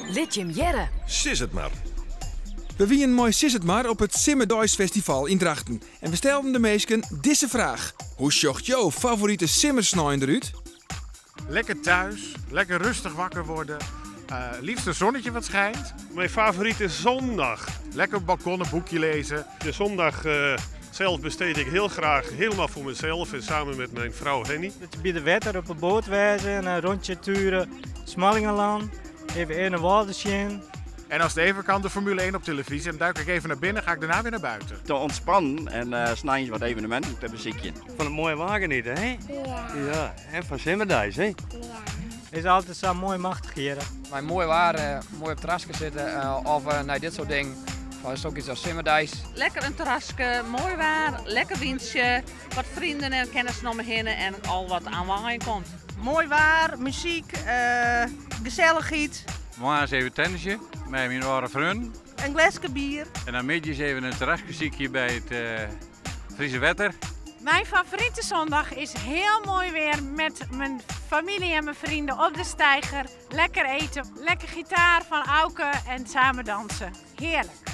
Liedje Jere. Sis het maar. We wien mooi Sis het maar op het Simmerdijs Festival in Drachten. En we stelden de meesken deze vraag. Hoe zocht jouw favoriete simmersnaaien eruit? Lekker thuis, lekker rustig wakker worden. Liefst een zonnetje wat schijnt. Mijn favoriete zondag. Lekker op het balkon een boekje lezen. De zondag zelf besteed ik heel graag helemaal voor mezelf en samen met mijn vrouw Henny. Bij de wetter op een boot wijzen, een rondje turen, Smallingenland, even in een watersje. En als het even kan, de Formule 1 op televisie. Dan duik ik even naar binnen, ga ik daarna weer naar buiten. Te ontspannen en snijden wat evenementen te bezieken. Van een mooie wagen niet, hè? Ja, en van Simmerdijs, hè? Is altijd zo mooi machtig hier. Maar mooi waar, mooi op het terrasje zitten of naar dit soort dingen. Dat is ook iets als Simmerdijs. Lekker een terrasje, mooi waar, lekker windje, wat vrienden en kennissen om me heen en al wat aan waaien komt. Mooi waar, muziek, gezelligheid. Morgens even tennisje met mijn oude vrienden. Een glasje bier. En dan middags even een terrasmuziekje bij het Friese wetter. Mijn favoriete zondag is heel mooi weer met mijn familie en mijn vrienden op de steiger. Lekker eten, lekker gitaar van Auke en samen dansen. Heerlijk.